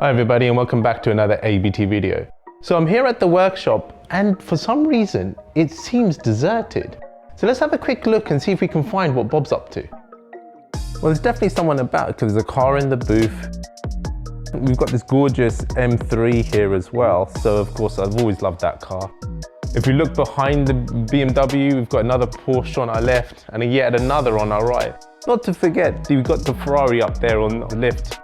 Hi everybody and welcome back to another ABT video. So I'm here at the workshop and for some reason it seems deserted. So let's have a quick look and see if we can find what Bob's up to. Well, there's definitely someone about because there's a car in the booth. We've got this gorgeous M3 here as well. So of course I've always loved that car. If we look behind the BMW, we've got another Porsche on our left and yet another on our right. Not to forget, we've got the Ferrari up there on the left.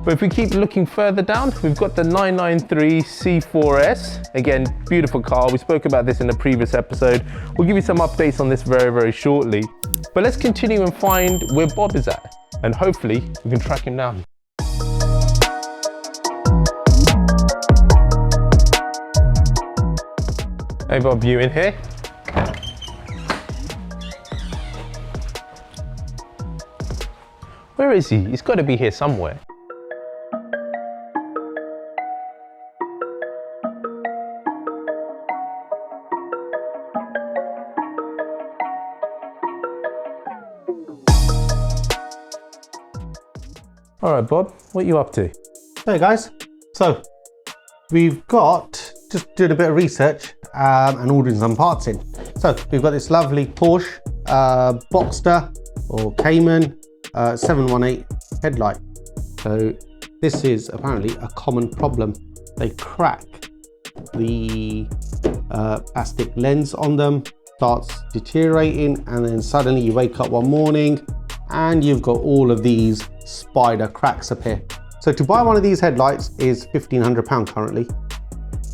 But if we keep looking further down, we've got the 993 C4S. Again, beautiful car. We spoke about this in a previous episode. We'll give you some updates on this very, very shortly. But let's continue and find where Bob is at. And hopefully we can track him down. Hey Bob, you in here? Where is he? He's got to be here somewhere. All right, Bob, what are you up to? Hey guys, so we've just doing a bit of research and ordering some parts in. So we've got this lovely Porsche Boxster or Cayman 718 headlight. So this is apparently a common problem. They crack the plastic lens on them, starts deteriorating, and then suddenly you wake up one morning and you've got all of these spider cracks appear. So to buy one of these headlights is £1,500 currently.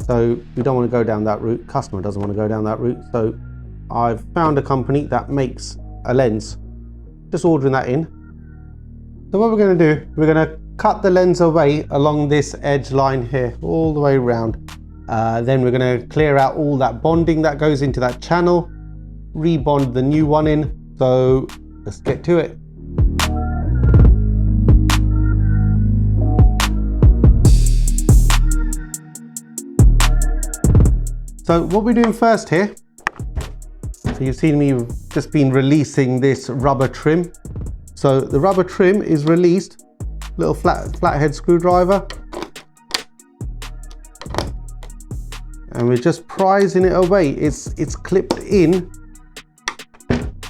So we don't want to go down that route. Customer doesn't want to go down that route. So I've found a company that makes a lens. Just ordering that in. So what we're going to do, we're going to cut the lens away along this edge line here, all the way around. Then we're going to clear out all that bonding that goes into that channel, rebond the new one in. So let's get to it. So what we're doing first here, so you've seen me just been releasing this rubber trim. So the rubber trim is released, little flathead screwdriver. And we're just prising it away. It's clipped in.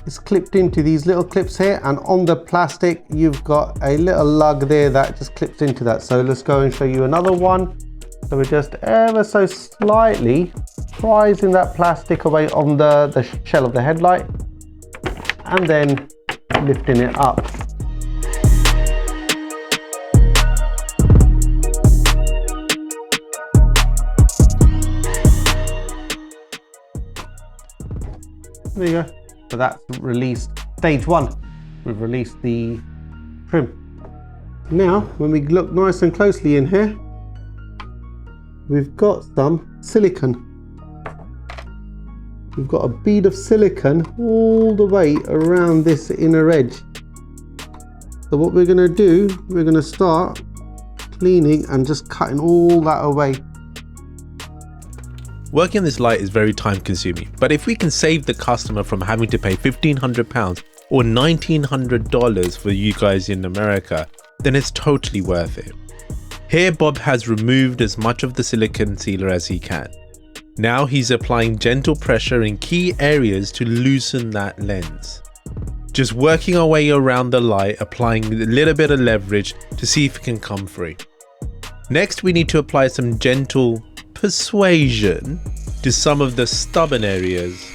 It's clipped into these little clips here, and on the plastic, you've got a little lug there that just clips into that. So let's go and show you another one. So we're just ever so slightly prising that plastic away on the shell of the headlight and then lifting it up. There you go. So that's released stage one. We've released the trim. Now, when we look nice and closely in here, we've got some silicone. We've got a bead of silicone all the way around this inner edge. So what we're going to do, we're going to start cleaning and just cutting all that away. Working on this light is very time consuming, but if we can save the customer from having to pay £1,500 or $1,900 for you guys in America, then it's totally worth it. Here Bob has removed as much of the silicone sealer as he can. Now he's applying gentle pressure in key areas to loosen that lens. Just working our way around the light, applying a little bit of leverage to see if it can come free. Next we need to apply some gentle persuasion to some of the stubborn areas.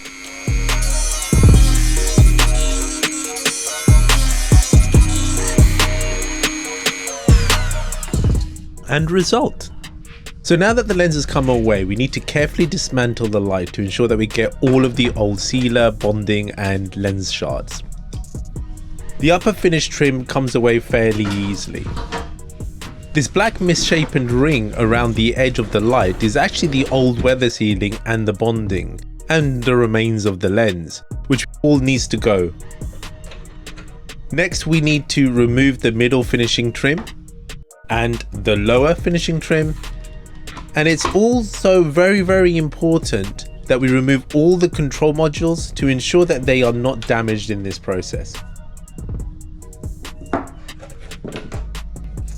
And result. So now that the lens has come away, we need to carefully dismantle the light to ensure that we get all of the old sealer, bonding and lens shards. The upper finished trim comes away fairly easily. This black misshapen ring around the edge of the light is actually the old weather sealing and the bonding and the remains of the lens, which all needs to go. Next we need to remove the middle finishing trim and the lower finishing trim, and it's also very, very important that we remove all the control modules to ensure that they are not damaged in this process.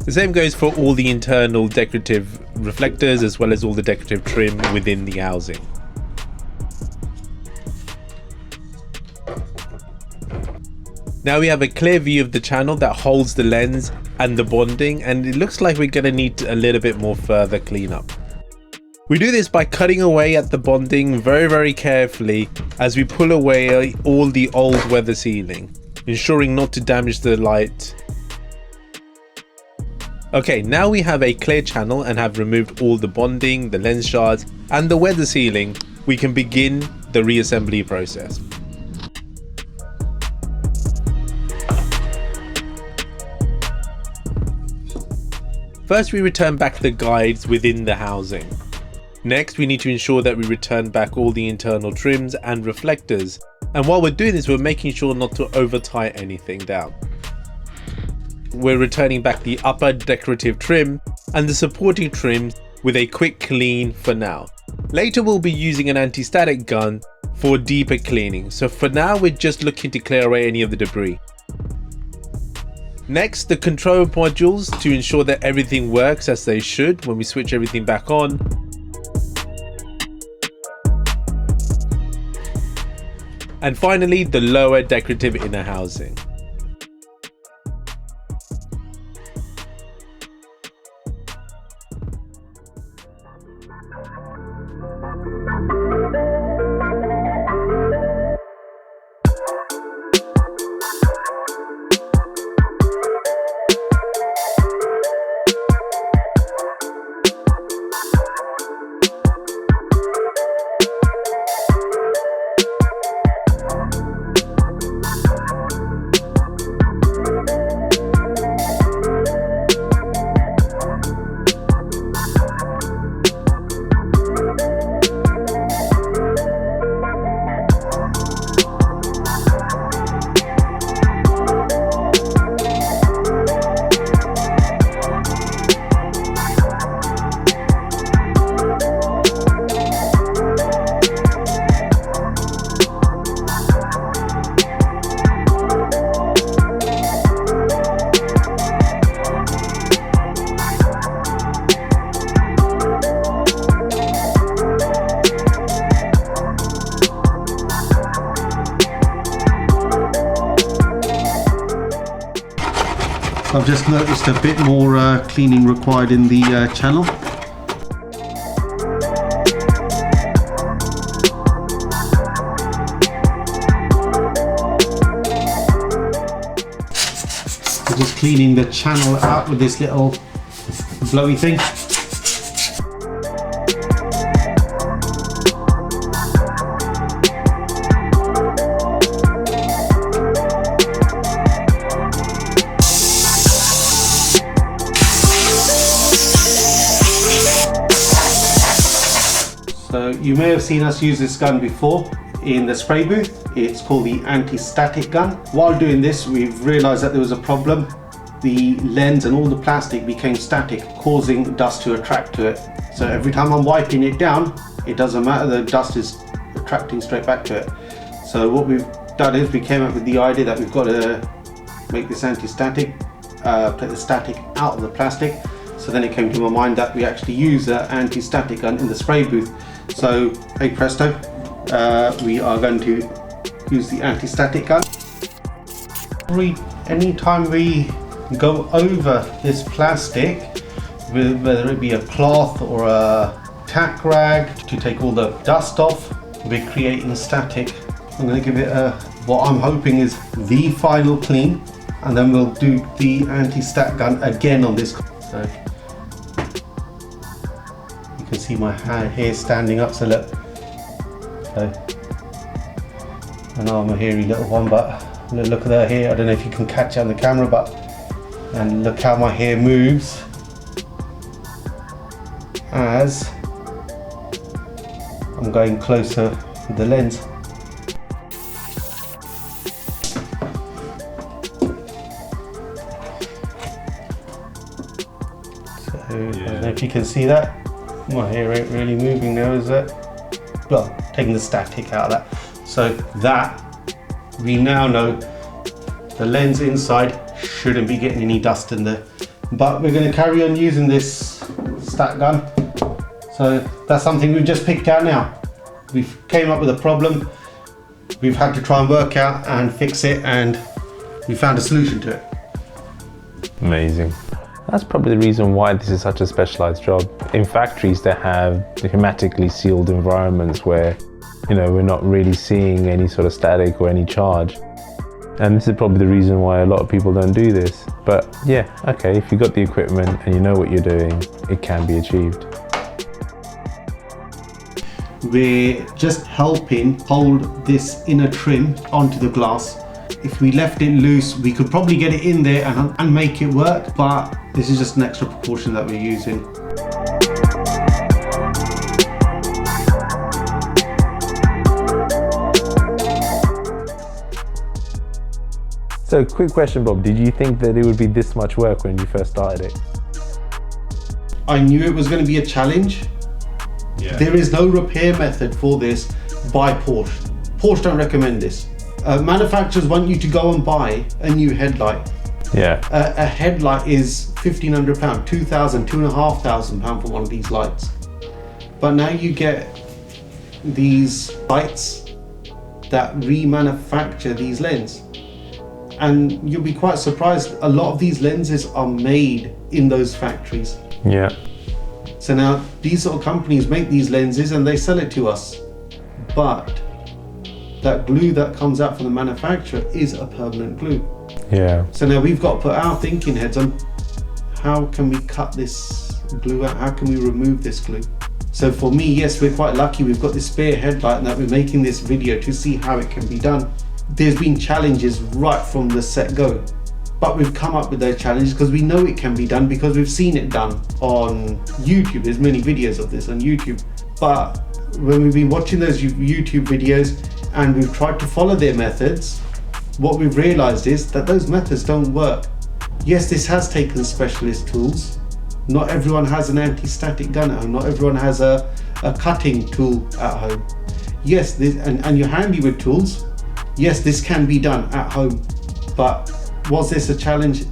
The same goes for all the internal decorative reflectors as well as all the decorative trim within the housing. Now we have a clear view of the channel that holds the lens and the bonding, and it looks like we're going to need a little bit more further cleanup. We do this by cutting away at the bonding very carefully as we pull away all the old weather sealing, ensuring not to damage the light. Okay, now we have a clear channel and have removed all the bonding, the lens shards and the weather sealing. We can begin the reassembly process. First, we return back the guides within the housing. Next, we need to ensure that we return back all the internal trims and reflectors. And while we're doing this, we're making sure not to over tie anything down. We're returning back the upper decorative trim and the supporting trims with a quick clean for now. Later, we'll be using an anti-static gun for deeper cleaning. So for now, we're just looking to clear away any of the debris. Next, the control modules to ensure that everything works as they should when we switch everything back on. And finally, the lower decorative inner housing. I've just noticed a bit more cleaning required in the channel. I'm just cleaning the channel out with this little blowy thing. So you may have seen us use this gun before in the spray booth. It's called the anti-static gun. While doing this, we've realized that there was a problem. The lens and all the plastic became static, causing dust to attract to it. So every time I'm wiping it down, it doesn't matter, the dust is attracting straight back to it. So what we've done is we came up with the idea that we've got to make this anti-static, take the static out of the plastic. So then it came to my mind that we actually use an anti-static gun in the spray booth. So, hey presto, we are going to use the anti-static gun. Anytime we go over this plastic, whether it be a cloth or a tack rag to take all the dust off, we're creating static. I'm going to give it what I'm hoping is the final clean, and then we'll do the anti-stat gun again on this. So, you can see my hair standing up, so look. So, I know I'm a hairy little one, but look at her hair. I don't know if you can catch it on the camera, but and look how my hair moves as I'm going closer with the lens. So I don't know if you can see that. My hair ain't really moving now, is it? Well, taking the static out of that. So that, we now know the lens inside shouldn't be getting any dust in the but we're going to carry on using this stack gun. So that's something we've just picked out now. We've came up with a problem, we've had to try and work out and fix it, and we found a solution to it. Amazing. That's probably the reason why this is such a specialized job. In factories, they have hermetically sealed environments where, you know, we're not really seeing any sort of static or any charge. And this is probably the reason why a lot of people don't do this. But yeah, okay, if you've got the equipment and you know what you're doing, it can be achieved. We're just helping hold this inner trim onto the glass. If we left it loose, we could probably get it in there and make it work, but this is just an extra precaution that we're using. So quick question, Bob, did you think that it would be this much work when you first started it? I knew it was going to be a challenge. Yeah. There is no repair method for this by Porsche. Porsche don't recommend this. Manufacturers want you to go and buy a new headlight. Yeah. A headlight is £1,500, £2,000, £2,500 for one of these lights. But now you get these lights that remanufacture these lenses. And you'll be quite surprised, a lot of these lenses are made in those factories. Yeah. So now these sort of companies make these lenses and they sell it to us. But that glue that comes out from the manufacturer is a permanent glue. Yeah. So now we've got to put our thinking heads on, how can we cut this glue out? How can we remove this glue? So for me, yes, we're quite lucky. We've got this spare headlight and that we're making this video to see how it can be done. There's been challenges right from the set go, but we've come up with those challenges because we know it can be done, because we've seen it done on YouTube. There's many videos of this on YouTube, but when we've been watching those YouTube videos and we've tried to follow their methods, what we've realized is that those methods don't work. Yes, this has taken specialist tools. Not everyone has an anti-static gun at home. Not everyone has a cutting tool at home. Yes, and you're handy with tools. Yes, this can be done at home, but was this a challenge?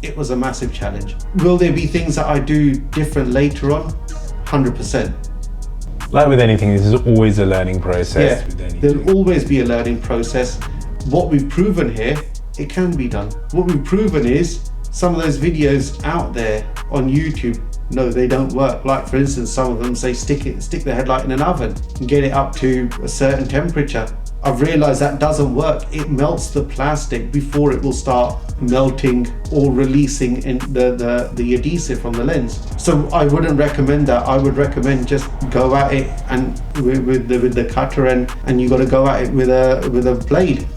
It was a massive challenge. Will there be things that I do different later on? 100%. Like with anything, this is always a learning process. Yeah, there'll always be a learning process. What we've proven here, it can be done. What we've proven is some of those videos out there on YouTube, no, they don't work. Like for instance, some of them say stick the headlight in an oven and get it up to a certain temperature. I've realized that doesn't work. It melts the plastic before it will start melting or releasing in the adhesive from the lens. So I wouldn't recommend that. I would recommend just go at it and with the cutter, and you got to go at it with a blade.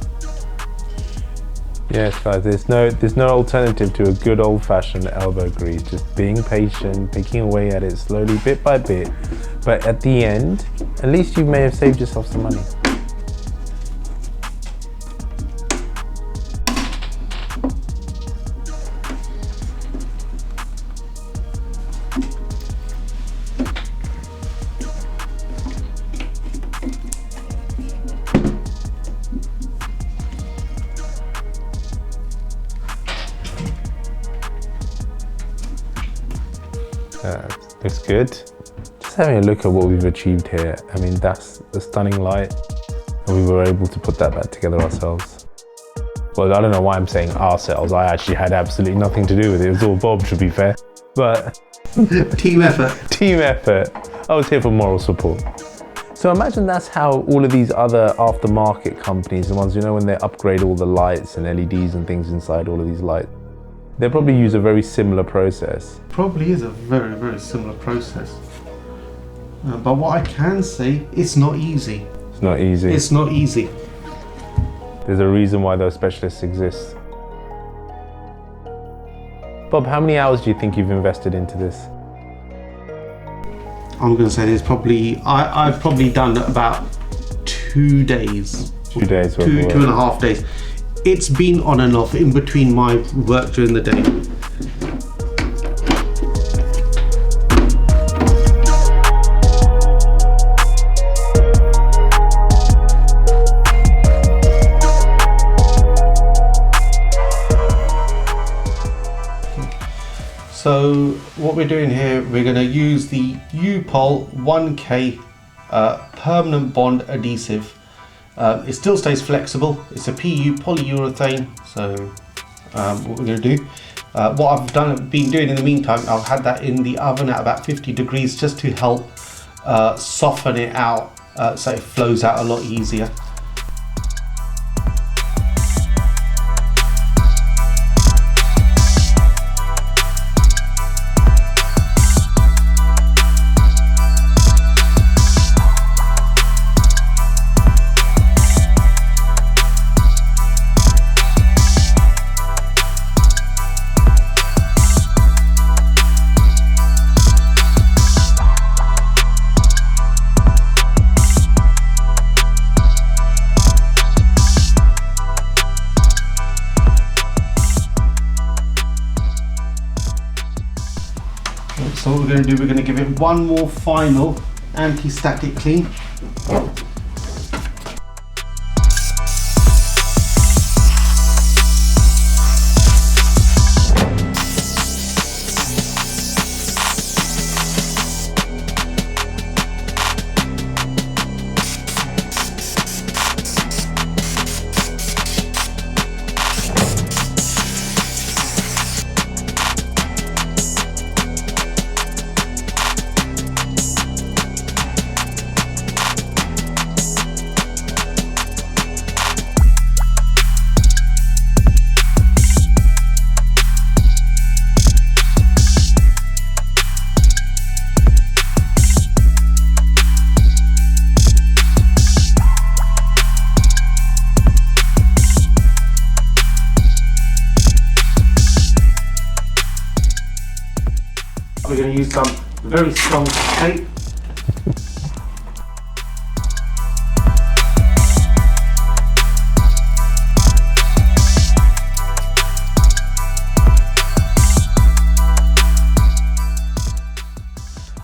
Yes, guys, there's no alternative to a good old-fashioned elbow grease. Just being patient, picking away at it slowly, bit by bit. But at the end, at least you may have saved yourself some money. Looks good. Just having a look at what we've achieved here. I mean, that's a stunning light, and we were able to put that back together ourselves. Well, I don't know why I'm saying ourselves. I actually had absolutely nothing to do with it. It was all Bob, to be fair. But team effort. Team effort. I was here for moral support. So imagine that's how all of these other aftermarket companies, the ones, you know, when they upgrade all the lights and LEDs and things inside all of these lights, they probably use a very similar process. Probably is a very, very similar process. But what I can say, it's not easy. It's not easy. It's not easy. There's a reason why those specialists exist. Bob, how many hours do you think you've invested into this? I'm going to say there's probably, I've probably done about 2 days. 2 days worth of work. 2.5 days. It's been on and off in between my work during the day. So what we're doing here, we're going to use the U-POL 1K permanent bond adhesive. It still stays flexible. It's a PU polyurethane. So what we're going to do, what I've been doing in the meantime, I've had that in the oven at about 50 degrees just to help soften it out so it flows out a lot easier. So what we're going to do, we're going to give it one more final anti-static clean. We're going to use some very strong tape.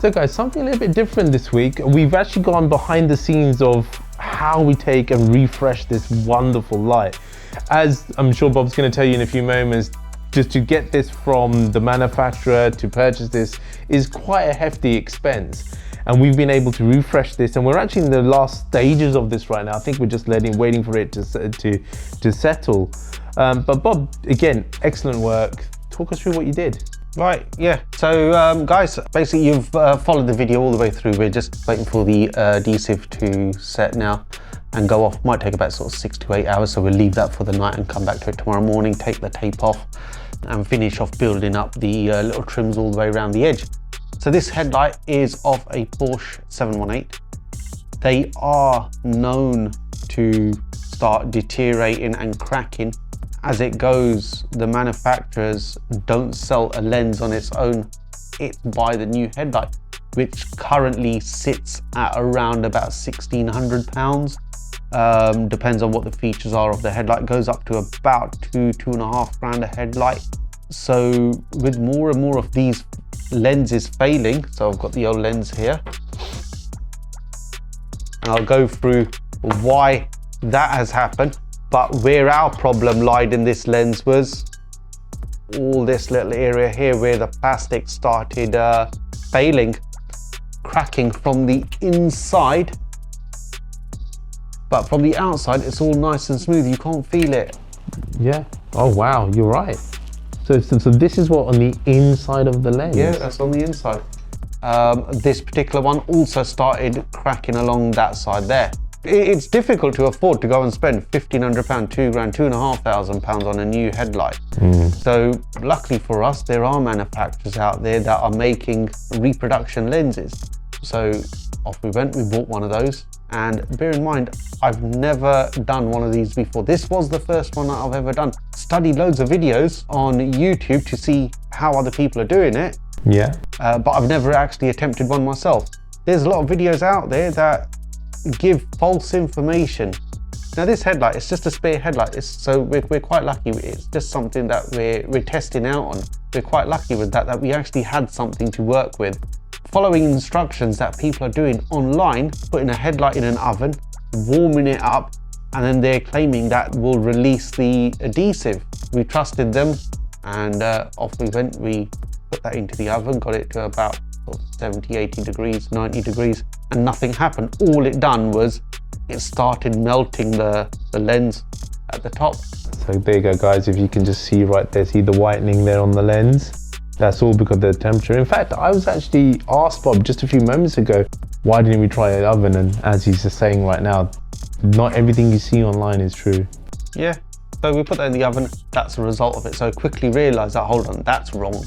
So guys, something a little bit different this week. We've actually gone behind the scenes of how we take and refresh this wonderful light. As I'm sure Bob's going to tell you in a few moments, just to get this from the manufacturer to purchase this is quite a hefty expense. And we've been able to refresh this, and we're actually in the last stages of this right now. I think we're just waiting for it to settle. But Bob, again, excellent work. Talk us through what you did. Right, yeah. So guys, basically you've followed the video all the way through. We're just waiting for the adhesive to set now and go off. Might take about sort of 6 to 8 hours, so we'll leave that for the night and come back to it tomorrow morning, take the tape off and finish off building up the little trims all the way around the edge. So this headlight is of a Porsche 718. They are known to start deteriorating and cracking as it goes. The manufacturers don't sell a lens on its own. It's by the new headlight, which currently sits at around about £1,600. Depends on what the features are of the headlight. Goes up to about £2.5 grand a headlight. So with more and more of these lenses failing, so I've got the old lens here, and I'll go through why that has happened. But where our problem lied in this lens was all this little area here where the plastic started failing, cracking from the inside. But from the outside, it's all nice and smooth. You can't feel it. Yeah. Oh, wow. You're right. So this is what on the inside of the lens? Yeah, that's on the inside. This particular one also started cracking along that side there. It's difficult to afford to go and spend £1,500, £2 grand, £2,500 on a new headlight. So luckily for us, there are manufacturers out there that are making reproduction lenses. So off we went, we bought one of those. And bear in mind, I've never done one of these before. This was the first one that I've ever done. Studied loads of videos on YouTube to see how other people are doing it. Yeah. But I've never actually attempted one myself. There's a lot of videos out there that give false information. Now this headlight, it's just a spare headlight. So we're quite lucky. It's just something that we're testing out on. We're quite lucky with that we actually had something to work with. Following instructions that people are doing online, putting a headlight in an oven, warming it up, and then they're claiming that will release the adhesive. We trusted them, and off we went. We put that into the oven, got it to about 70, 80 degrees, 90 degrees, and nothing happened. All it done was it started melting the lens at the top. So there you go, guys. If you can just see right there, see the whitening there on the lens. That's all because of the temperature. In fact, I was actually asked Bob just a few moments ago, why didn't we try an oven? And as he's just saying right now, not everything you see online is true. Yeah, so we put that in the oven. That's the result of it. So I quickly realized that, hold on, that's wrong.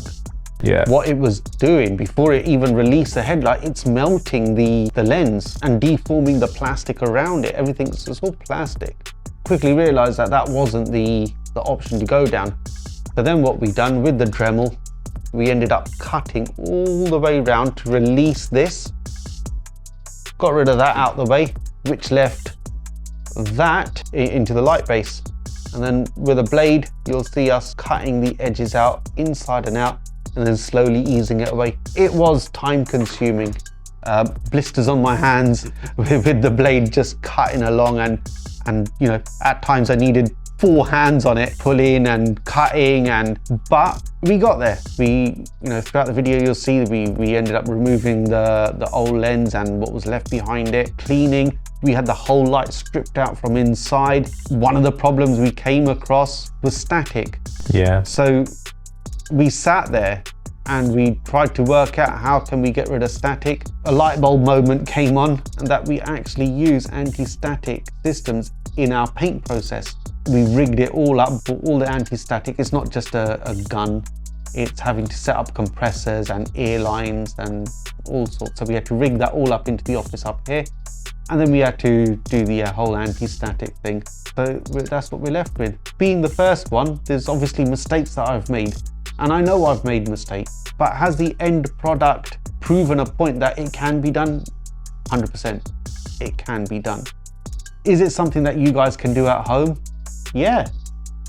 Yeah. What it was doing before it even released the headlight, it's melting the lens and deforming the plastic around it. Everything's, it's all plastic. Quickly realized that that wasn't the option to go down. So then what we done with the Dremel, we ended up cutting all the way around to release this. Got rid of that out the way, which left that into the light base. And then with a blade, you'll see us cutting the edges out, inside and out, and then slowly easing it away. It was time consuming. Blisters on my hands with the blade just cutting along, and you know, at times I needed 4 hands on it, pulling and cutting, but we got there. We, you know, throughout the video you'll see we ended up removing the old lens and what was left behind it, cleaning. We had the whole light stripped out from inside. One of the problems we came across was static. Yeah. So we sat there and we tried to work out how can we get rid of static. A light bulb moment came on, and that we actually use anti-static systems in our paint process. We rigged it all up for all the anti-static. It's not just a gun, it's having to set up compressors and air lines and all sorts. So we had to rig that all up into the office up here. And then we had to do the whole anti-static thing. So that's what we're left with. Being the first one, there's obviously mistakes that I've made. And I know I've made mistakes, but has the end product proven a point that it can be done? 100%, it can be done. Is it something that you guys can do at home? Yeah.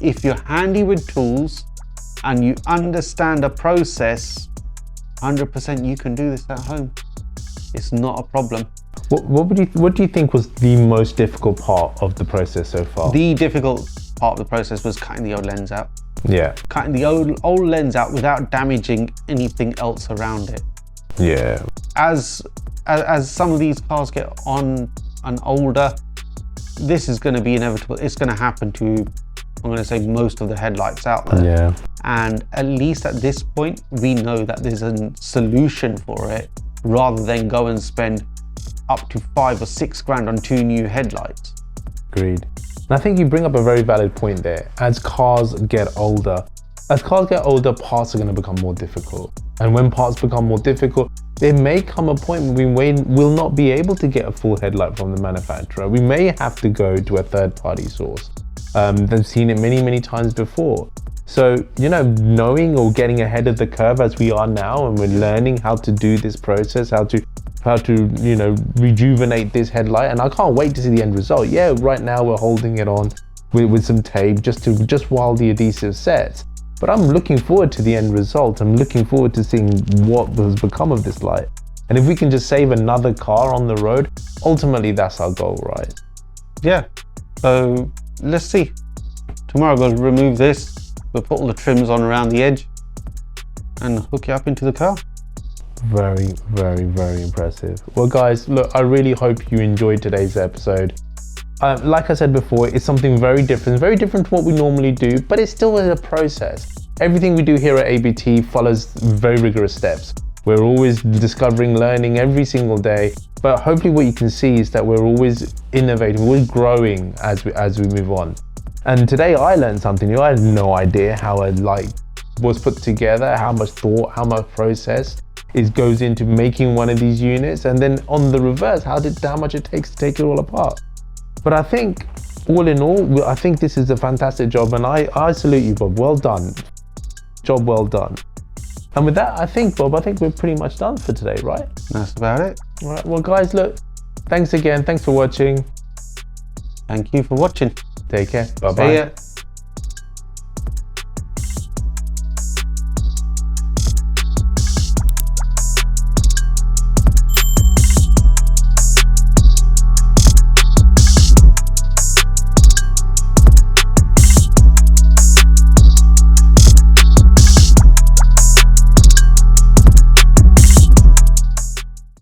If you're handy with tools and you understand the process, 100% you can do this at home. It's not a problem. What do you think was the most difficult part of the process so far? The difficult part of the process was cutting the old lens out. Yeah. Cutting the old lens out without damaging anything else around it. Yeah. As some of these cars get on and older, this is going to be inevitable. It's going to happen to, I'm going to say, most of the headlights out there. Yeah. And at least at this point, we know that there's a solution for it, rather than go and spend up to 5 or 6 grand on 2 new headlights. Agreed. And I think you bring up a very valid point there. As cars get older, parts are going to become more difficult. And when parts become more difficult, there may come a point when we will not be able to get a full headlight from the manufacturer. We may have to go to a third-party source. They've seen it many, many times before. So, you know, knowing or getting ahead of the curve as we are now, and we're learning how to do this process, how to you know, rejuvenate this headlight, and I can't wait to see the end result. Yeah, right now we're holding it on with some tape just while the adhesive sets. But I'm looking forward to the end result. I'm looking forward to seeing what has become of this light. And if we can just save another car on the road, ultimately that's our goal, right? Yeah, so let's see. Tomorrow we'll remove this, we'll put all the trims on around the edge and hook it up into the car. Very, very, very impressive. Well guys, look, I really hope you enjoyed today's episode. Like I said before, it's something very different to what we normally do, but it's still a process. Everything we do here at ABT follows very rigorous steps. We're always discovering, learning every single day, but hopefully what you can see is that we're always innovating, we're growing as we move on. And today I learned something new. I had no idea how a light was put together, how much thought, how much process goes into making one of these units, and then on the reverse, how much it takes to take it all apart. But I think, all in all, I think this is a fantastic job, and I salute you, Bob. Well done. Job well done. And with that, I think, Bob, we're pretty much done for today, right? That's about it. All right, well, guys, look, thanks again. Thanks for watching. Thank you for watching. Take care. Bye-bye. See ya.